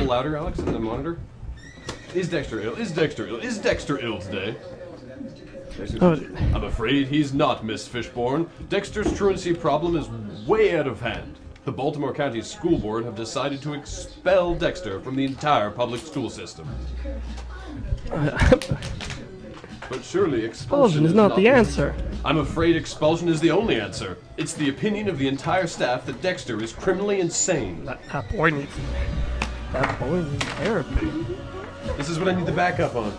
little louder, Alex, in the monitor? Is Dexter ill? Is Dexter ill? Is Dexter ill today? I'm afraid he's not, Miss Fishborn. Dexter's truancy problem is way out of hand. The Baltimore County School Board have decided to expel Dexter from the entire public school system. But surely expulsion is not the answer. I'm afraid expulsion is the only answer. It's the opinion of the entire staff that Dexter is criminally insane. That boy needs therapy. This is what I need the backup on.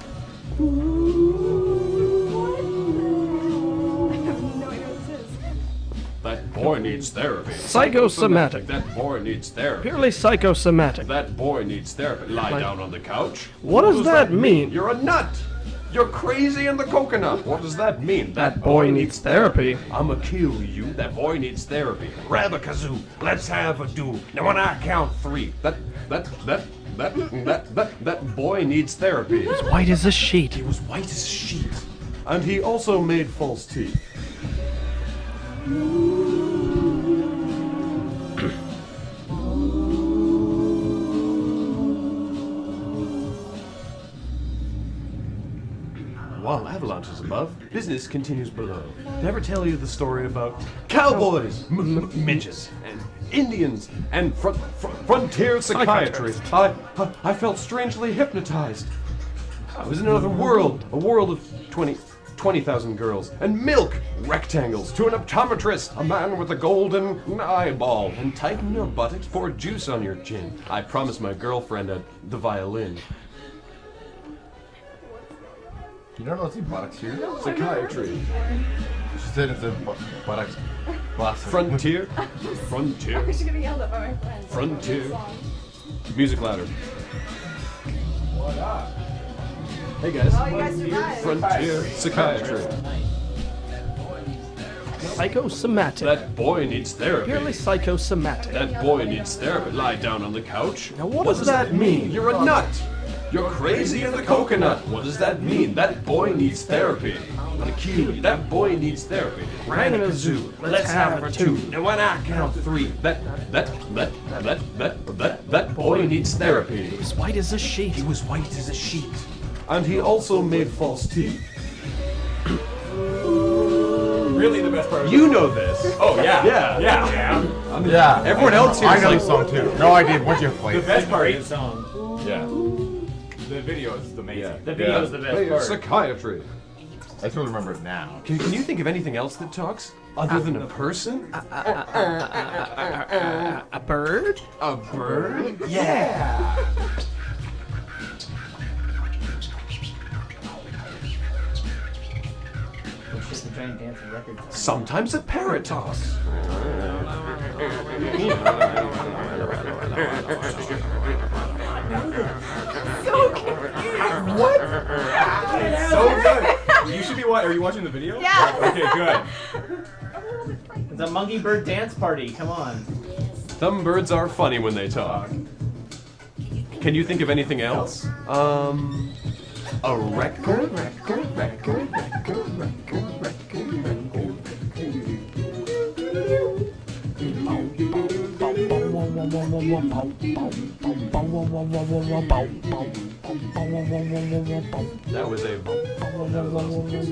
That boy needs therapy. Psychosomatic. That boy needs therapy. Purely psychosomatic. That boy needs therapy. Lie down on the couch. What does that mean? You're a nut. You're crazy in the coconut. What does that mean? That boy needs therapy. I'ma kill you. That boy needs therapy. Grab a kazoo. Let's have a do. Now when I count 3. That boy needs therapy. He was white as a sheet. He was white as a sheet. And he also made false teeth. While avalanche is above, business continues below. Never tell you the story about cowboys, midgets, and Indians, and frontier psychiatry. I felt strangely hypnotized. I was in another world, a world of 20,000 girls, and milk rectangles to an optometrist, a man with a golden eyeball, and tighten your buttocks, pour juice on your chin. I promised my girlfriend the violin. You don't know what's in buttocks here? Psychiatry. She said it's in buttocks. Frontier. Frontier. I'm just gonna yell at my friends. Frontier. Music louder. What up? Hey guys. Oh, you guys survived. Frontier psychiatry. Psychosomatic. That boy needs therapy. Purely psychosomatic. That boy needs therapy. Lie down on the couch. Now what does that mean? You're a nut. You're crazy in the coconut. What does that mean? That boy needs therapy. I'm gonna kill you. That boy needs therapy. Ran in a zoo. Let's have a two. And when I count 3, that boy needs therapy. He was white as a sheet. He was white as a sheet. And he also made false teeth. Really the best part. You know this. Oh yeah. Yeah. Yeah. Yeah. Everyone else here I is know like, the song too. No, I did. What'd you play? The best part Great is song. yeah. The video is amazing. The video is the best part. Psychiatry. I still remember it now. Can you think of anything else that talks other than a person? A bird? A bird? Yeah. Sometimes a parrot talks. So confused. What? So good. You should be watching. Are you watching the video? Yeah. Okay, good. It's a monkey bird dance party. Come on. Some birds are funny when they talk. Can you think of anything else? A record? That was a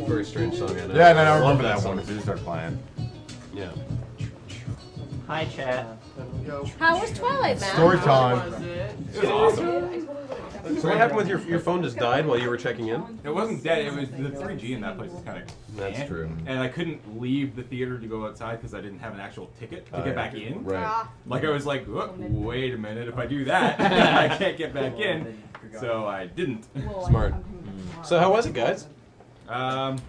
very strange song. I know. Yeah, no, I Love remember that song. one as soon as it started playing. Yeah. Hi, chat. How was Twilight, man? Story time. It was awesome. So what happened with your phone? Just died while you were checking in? It wasn't dead. It was the 3G in that place is kind of. That's true. And I couldn't leave the theater to go outside because I didn't have an actual ticket to get back in. Right. Like I was like, wait a minute, if I do that, I can't get back in. So I didn't. Smart. So how was it, guys? It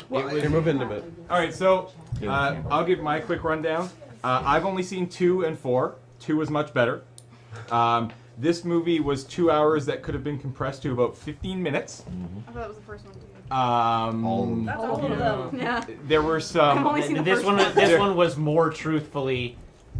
You're moving a bit. All right, so I'll give my quick rundown. I've only seen 2 and 4. 2 was much better. This movie was 2 hours that could have been compressed to about 15 minutes. I thought that was the first one. That's all of them. Yeah. There were some. This one was more truthfully.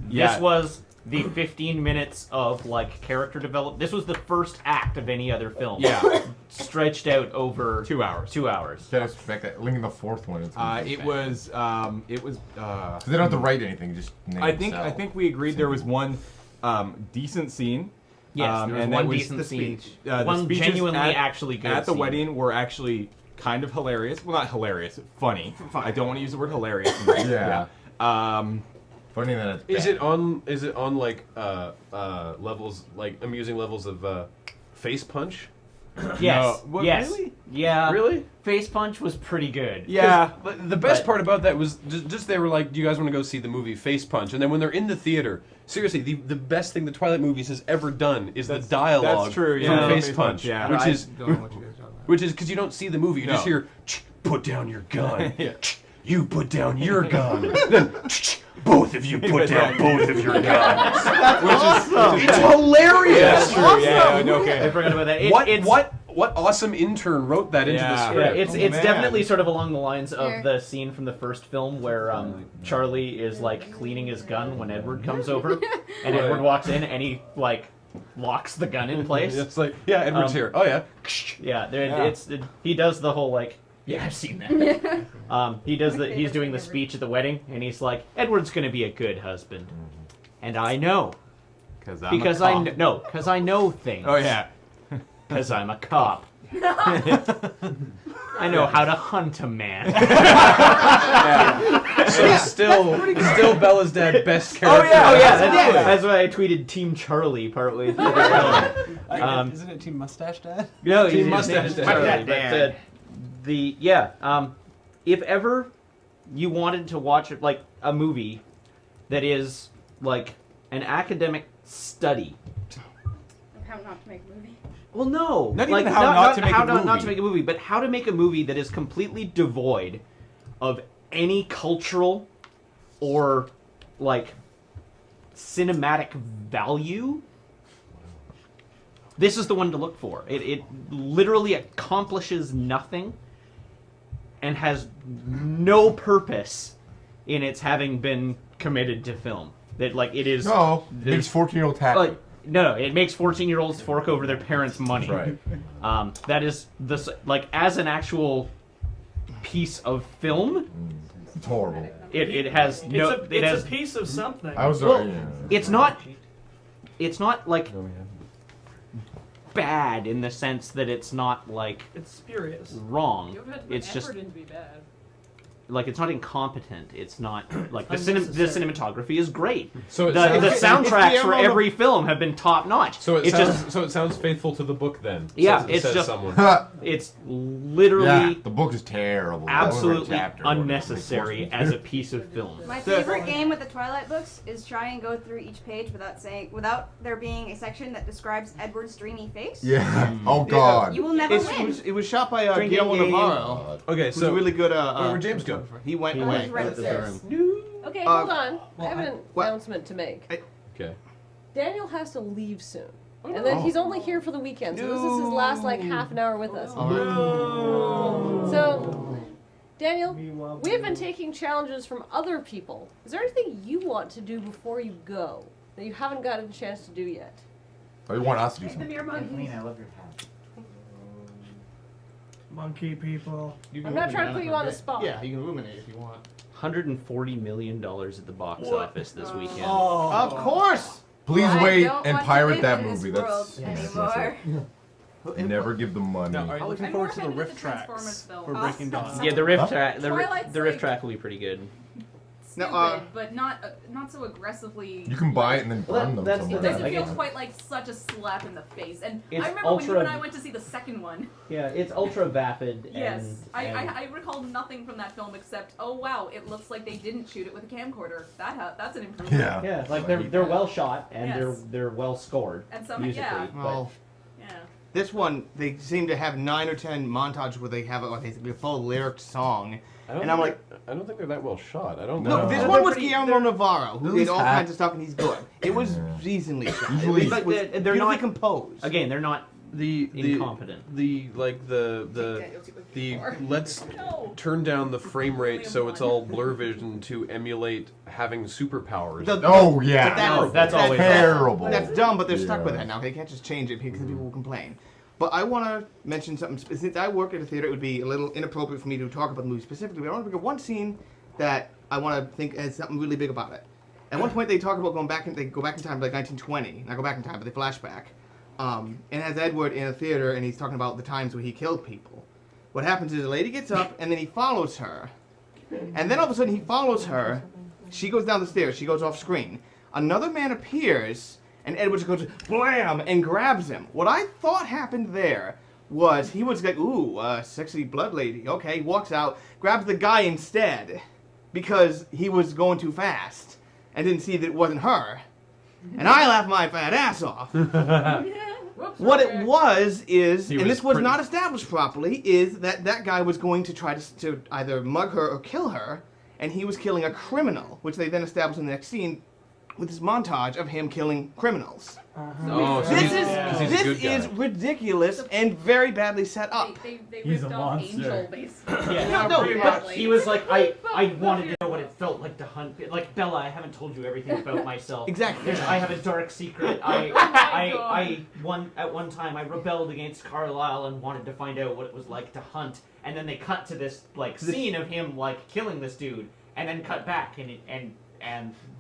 Yeah. This was the 15 minutes of like character development. This was the first act of any other film. Yeah. Stretched out over 2 hours. 2 hours. Can't expect that. Linking the fourth one. It was. They don't have to write anything. Just name I think we agreed there was one decent scene. Yes, there was and one that was decent the scene. speech. One the speeches genuinely at, actually good at the scene. wedding were actually kind of hilarious. Well, not hilarious, funny. I don't want to use the word hilarious. Yeah. Um, Funny that it's Is bad. it on? Is it on like levels, like amusing levels of face punch? Yes. No. What, yes. really? Yeah. Really? Face Punch was pretty good. yeah. But the best But- part about that was just they were like, "Do you guys want to go see the movie Face Punch?" And then when they're in the theater, seriously, the best thing the Twilight movies has ever done is the dialogue that's true, from yeah. Face Face Punch, Punch, yeah. which I is Don't know what you guys are talking about. which is because you don't see the movie, you just No. hear, "Put down your gun." Yeah. You put down your gun. Then both of you put down both of your guns. It's hilarious. That's true. Yeah. Okay. I forgot about that. What awesome intern wrote that into the Yeah. script? Yeah, it's man. definitely sort of along the lines of Here. the scene from the first film where Charlie is like cleaning his gun when Edward comes over, and Right. Edward walks in and he like locks the gun in place. It's like, yeah, Edward's here. Oh yeah. Yeah, there, Yeah. he does the whole like. Yeah, I've seen that. He's doing the speech at the wedding, and he's like, Edward's gonna be a good husband, and I know because I know things. Oh yeah. Because I'm a cop. I know how to hunt a man. So still Bella's dad best character. Oh yeah, that's why I tweeted Team Charlie partway through the film. Isn't it Team Mustache Dad? No, Team his Mustache name is Dad. Charlie, Dad. but if ever you wanted to watch like a movie that is like an academic study. How not to make a movie. Well, no, Not like even how not to make a not movie. to make a movie, but how to make a movie that is completely devoid of any cultural or like cinematic value. This is the one to look for. It literally accomplishes nothing and has no purpose in its having been committed to film. That like it is No, makes 14-year-old happy. like no, it makes 14-year-olds fork over their parents' money. Right. That is like as an actual piece of film, It's horrible. it has no. It has. a piece of something. I was. Well, yeah. It's not like bad in the sense that it's not like It's spurious. wrong. You had to put It's just effort in to be bad. like it's not incompetent. It's not like the Unnecessary. cinematography is great. So it The sounds, soundtracks it's for Guillermo every film have been top notch. so it it's sounds so it sounds faithful to the book then. Yeah, says, it's says just- someone. it's literally Yeah, the book is terrible. absolutely Chapter, whatever. unnecessary as a piece of film. My favorite game with the Twilight books is try and go through each page without there being a section that describes Edward's dreamy face. Yeah. Oh God. You will never win. It was shot by Drinking Guillermo game. Navarro. Okay, Who's so a really good. where'd James go? He went He away. was right upstairs. Okay, Uh, hold on. I have an what? announcement to make. Okay. Daniel has to leave soon. Oh, And then he's only here for the weekend, so this is his last like half an hour with us. So, Daniel, we have been taking challenges from other people. Is there anything you want to do before you go that you haven't gotten a chance to do yet? Oh, you want us to do The something? mere monkeys. I love your hat. Monkey people. I'm not trying to put you on the spot. Yeah, you can ruminate if you want. $140 million at the box office this weekend. Of course. Please I wait don't and want to pirate live that in this movie. world That's anymore. never give them money. Now, are you looking I'm forward more to the headed riff to tracks Transformers film. for Breaking Dawn? Yeah, the riff Huh? track. Twilight's The riff like- track will be pretty good. Stupid, No, but not so aggressively. You can buy it and then Well, burn them that's the It somewhere. thing. doesn't Like, feel it's- quite like such a slap in the face. And It's I remember when you ultra- and I went to see the second one. Yeah, it's ultra vapid. Yes, and I recalled nothing from that film except, oh wow, it looks like they didn't shoot it with a camcorder. That's an improvement. Yeah. yeah, like they're well shot and Yes. they're well scored And some, musically. yeah, but- Well, yeah. this one they seem to have 9 or 10 montages where they have a full lyric song. And I'm like, I don't think they're that well shot. I don't no, know. this They're one was pretty- Guillermo Navarro, who These did all hat- kinds of stuff, and he's good. It was reasonably shot. Usually- It was, But was they're beautifully not- composed. Again, they're not the incompetent. the let's No. turn down the frame rate so it's all blur vision to emulate having superpowers. Oh yeah. But that- No, that's always terrible. That's dumb, but they're stuck Yeah. with that now. They can't just change it because people will complain. But I want to mention something. Since I work at a theater, it would be a little inappropriate for me to talk about the movie specifically. But I want to bring up one scene that I want to think has something really big about it. At one point, they talk about going back. They go back in time to like 1920. Not go back in time, but they flashback. and has Edward in a theater, and he's talking about the times where he killed people. What happens is the lady gets up, and then he follows her. And then all of a sudden he follows her. She goes down the stairs. She goes off screen. Another man appears, and Edward just goes blam and grabs him. What I thought happened there was he was like, ooh, sexy blood lady. Okay, he walks out, grabs the guy instead because he was going too fast and didn't see that it wasn't her. And I laughed my fat ass off. What it was is, and this was not established properly, is that that guy was going to try to either mug her or kill her, and he was killing a criminal, which they then established in the next scene with this montage of him killing criminals. Oh, so This he's a good guy. is ridiculous and very badly set up. They He's ripped a off monster. Angel, basically. Yeah, No, but he was like, I wanted to know what it felt like to hunt. Like, Bella, I haven't told you everything about myself. Exactly. I have a dark secret. God. At one time, I rebelled against Carlisle and wanted to find out what it was like to hunt. And then they cut to this like scene of him like killing this dude, and then cut back and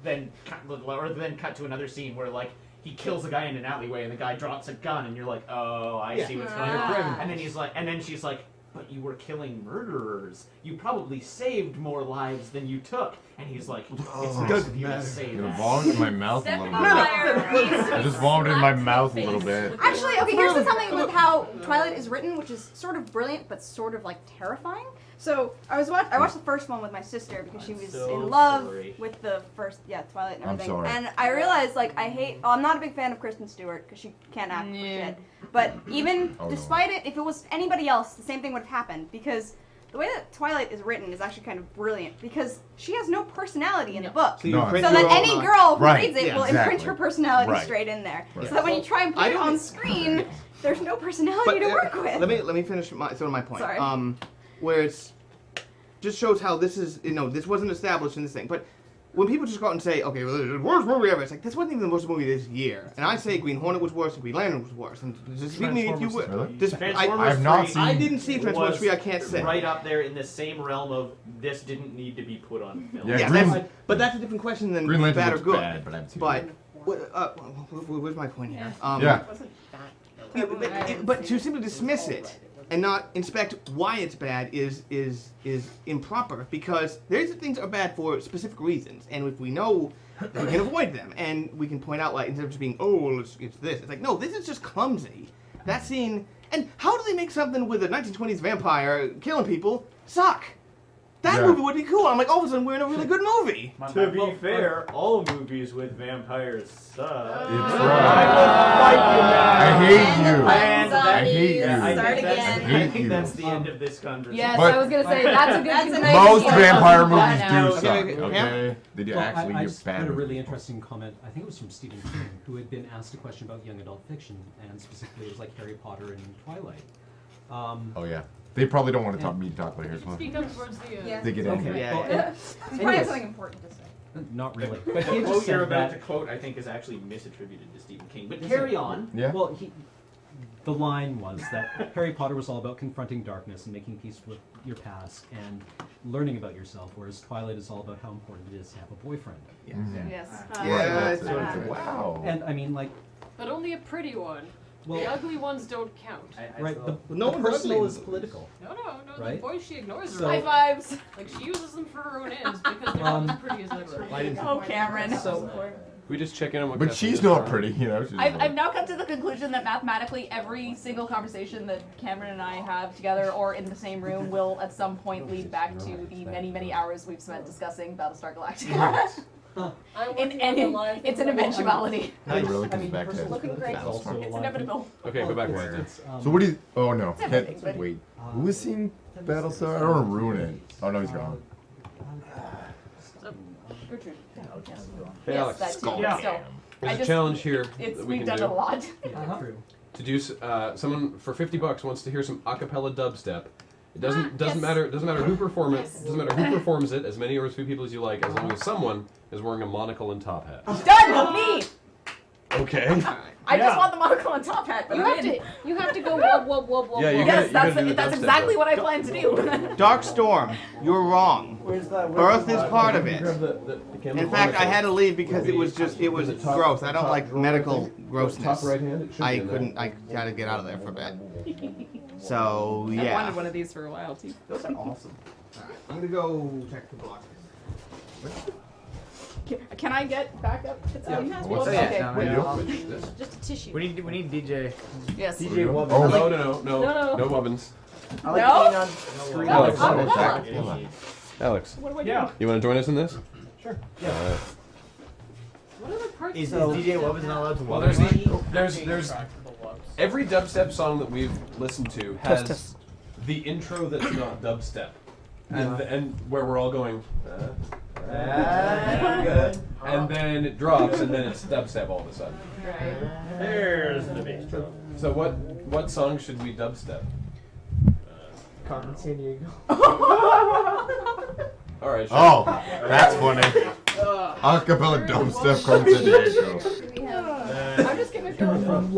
then cut to another scene where like he kills a guy in an alleyway and the guy drops a gun and you're like, oh, I see what's going on. And then she's like, but you were killing murderers. You probably saved more lives than you took. And he's like, it's nice of you to say I'm that. vomiting in my mouth a little bit. I I just vomited in my mouth a little bit. Actually, okay, here's the something with how Twilight is written, which is sort of brilliant, but sort of like terrifying. So I watched the first one with my sister because she was so in love sorry. with the first, Twilight and I'm everything. sorry. And I realized like I'm not a big fan of Kristen Stewart because she can't act for shit. But even despite it, if it was anybody else, the same thing would have happened because the way that Twilight is written is actually kind of brilliant because she has no personality in the book. So, you No, print So your that own, any girl who Right, reads it yeah, will exactly. imprint her personality Right. straight in there. Right. So that when you try and put I it don't- on screen, there's no personality to work with. Let me finish my point. Sorry. Where it's just shows how this is, this wasn't established in this thing. But when people just go out and say, okay, well, the worst movie ever, it's like, this wasn't even the worst movie this year. And I say Green Hornet was worse and Green Lantern was worse. And just speak me if you would. Really? Transformers I have not 3 seen- I didn't see Transformers was 3, I can't say. right up there in the same realm of this didn't need to be put on film. Yeah, Yeah, Green- but that's a different question than Green Lantern bad or looks good. bad, but I haven't seen But, it. where's my point here? Yeah. But to simply dismiss it and not inspect why it's bad is improper because these things are bad for specific reasons, and if we know, we can avoid them, and we can point out like instead of just being it's this, it's like no, this is just clumsy. That scene, and how do they make something with a 1920s vampire killing people suck? That Yeah. movie would be cool. I'm like, all of a sudden we're in a really good movie. To be fair, all movies with vampires suck. It's I I hate you. And I hate you. I Start think that's- again. I hate I think you. that's the end of this conversation. Yes, But- I was gonna say that's a good That's a conclusion. nice Most vampire movies Now- do suck. Okay, Okay, they do Well, actually I get just bad. read a really movies. interesting comment. I think it was from Stephen King, who had been asked a question about young adult fiction, and specifically it was like Harry Potter and Twilight. Oh yeah, they probably don't want to talk about Harry Potter. Speak up towards the end. Yeah. They get Okay, angry. Yeah, well, yeah. It's probably anyways, something important to say. not really. The But he had quote just you're said about to that. quote, I think, is actually misattributed to Stephen King. But carry on. Yeah. Well, the line was that Harry Potter was all about confronting darkness and making peace with your past and learning about yourself, whereas Twilight is all about how important it is to have a boyfriend. Yes. Yes. Yeah, Right. it's- Wow. And I mean, like, But only a pretty one. well, The ugly ones don't count. right? The, No the one's personal ugly. is political. No, the Right? boys she ignores So- are High fives. like she uses them for her own ends because they're not as pretty as others. Oh, Cameron. So, We just check in on what. But Kathleen she's is not trying. pretty, you know. She's I've now come to the conclusion that mathematically every single conversation that Cameron and I have together or in the same room will at some point lead back to the many, many hours we've spent discussing Battlestar Galactica. I'm And working on the live it's an eventuality. It really I comes mean, back to personal Looking great. is also a It's lot of- inevitable. Okay, go back Well, later. it's, So what do you? Oh no! It's everything, Can't, but- wait. Who has seen Battlestar? I don't want to ruin it. Oh no, he's gone. Gertrude. Yes. Hey, Alex. Yes, that too. Yeah. Still, There's I a just- challenge here it's that we we've can done do. it a lot. Yeah, true. To do someone for $50 wants to hear some a cappella dubstep. It doesn't yes. matter. It doesn't matter who perform it. Doesn't matter who performs it. As many or as few people as you like, as long as someone is wearing a monocle and top hat. Done! Me! Okay. I just want the monocle and top hat. But You have to go wub wub wub wub. Yeah, you wub. gotta- Yes, that's do the that's dubstep exactly though. what I plan to do. Dark Storm, you're wrong. Birth is part of it. In fact, I had to leave because it was gross. I don't like medical grossness. I had to get out of there for a bit. So I yeah. wanted one of these for a while too. Those are awesome. Alright, I'm gonna go check the block. Can I get backup? What's Okay. that? Just a tissue. We need DJ. Yes. DJ Wubbins. Oh, No Wubbins. I like No? being on screen. Alex. Alex, What do I do? Yeah. you want to join us in this? Sure. What other parts? Is DJ Wubbins not allowed to Well, watch? there's every dubstep song that we've listened to has the intro that's not dubstep, and where we're all going. Good. And then it drops, and then it's dubstep all of a sudden. Right. There's the bass drum. So what song should we dubstep? Carmen San Diego. All right. Sure. Oh, that's funny. Acapella dubstep comes in Diego. I'm just gonna go from.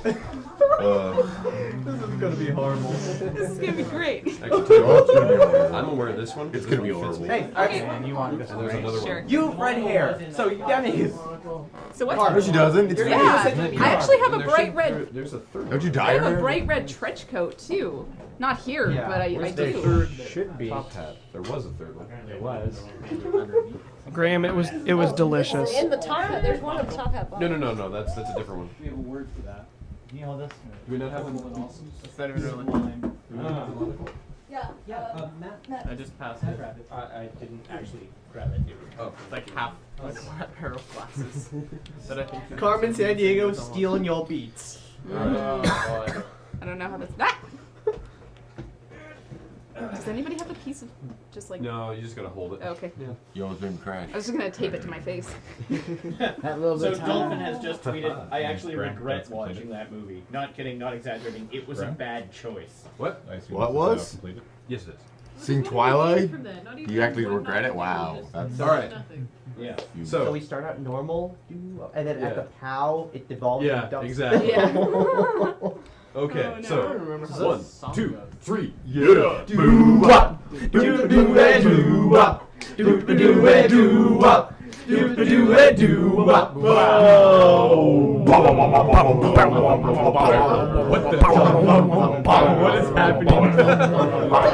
This is gonna be horrible. This is gonna be great. Actually, Oh, it's gonna be horrible. I'm aware of this one. It's gonna be horrible. Hey, Okay. you want this And there's another Sure. one. You have red hair, so you dummies. So what's? No, she doesn't. It's Yeah, I actually have a bright red. There's a third. Don't you I dye have a her? bright red trench coat too. Not here, but I Where's do. the third should be top hat? There was a third one. It was. Graham, it was delicious. In the top hat, there's one in the top hat box. No. That's a different one. We have a word for that. You know this? Do we not have one? Yeah, Matt. I just passed it. I didn't actually grab it. Oh, It's like half like a pair of glasses that I think. Carmen San Diego stealing your beats. I don't know how this. Ah! Does anybody have a piece of just like? No, you just gotta hold it. Okay. Yo's been crashed. I was just gonna tape it to my face. That little So bit of Dolphin time. has just tweeted, I actually Correct, regret that's completed. watching that movie. Not kidding, not exaggerating. It was a bad choice. What? What was? Yes, it is. Seeing Twilight? You actually regret it? Wow. That's All right. Yeah. So So we start out normal, and then Yeah. at the POW, it devolves yeah, into dubstep. exactly. Yeah. Okay, Oh, no. so 1, 2, 3. yeah. Boo wop, doo doo a doo wop, doo doo a doo wop, doo doo a doo wop. What the hell? What is happening?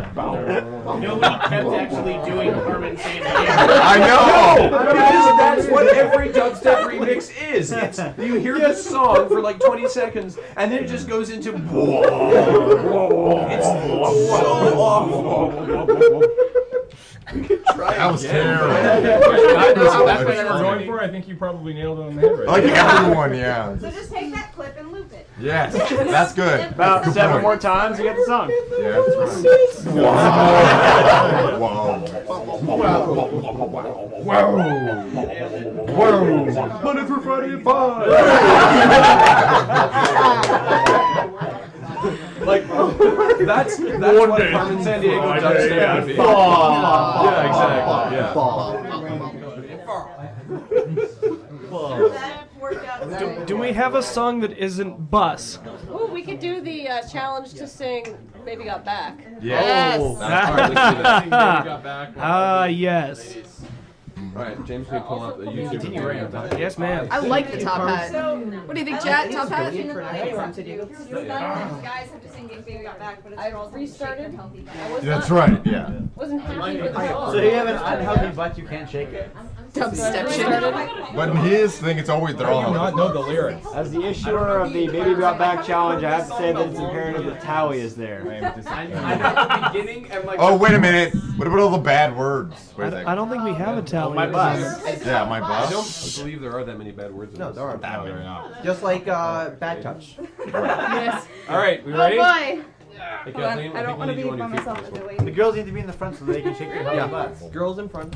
Nobody kept actually doing Carmen San Diego. I know! Because that's what every dubstep remix is. It's you hear the song for like 20 seconds, and then it just goes into It's so awful. That was terrible. That's what you were going for. I think you probably nailed it on the head right Like everyone, yeah. So just take that clip and loop it. Yes, that's good. About Good 7 point. more times, you get the song. Yeah, that's right. Wow. Whoa. Money through Friday at 5. Like that's what Carmen San Diego dubstep would be. Yeah, exactly. Yeah. That worked out. Do we have a song that isn't Bus? Ooh, we could do the challenge to sing "Baby Got Back." Yes. All right, let's do that. Ah, yes. All right, James, can you pull up the YouTube? Yes, ma'am. I like the top hat. What do you think, chat? Top hat? You guys have to sing Baby Got Back, but it's I for all restarted. healthy guys. I was That's not, right, yeah. wasn't happy with the song. So you have an unhealthy butt, you can't shake it. Dubstep shit. But in his thing, it's always they're all not know the lyrics. As the issuer of the Baby Got Back challenge, I have to say that it's imperative that Towie is there. At the beginning, I'm like, Oh, wait a minute. What about all the bad words? Wait a second. I don't think we have a tally. My bus. Yeah, my I boss. don't believe there are that many bad words. In No, this. there aren't. That many. Just like bad touch. Yes. all right, we Oh ready? boy! Hey, Hold on, Kathleen, I don't think want to we be need you by on your feet myself for at this the one. waiting. The girls need to be in the front so they can shake their healthy butts. Girls in front.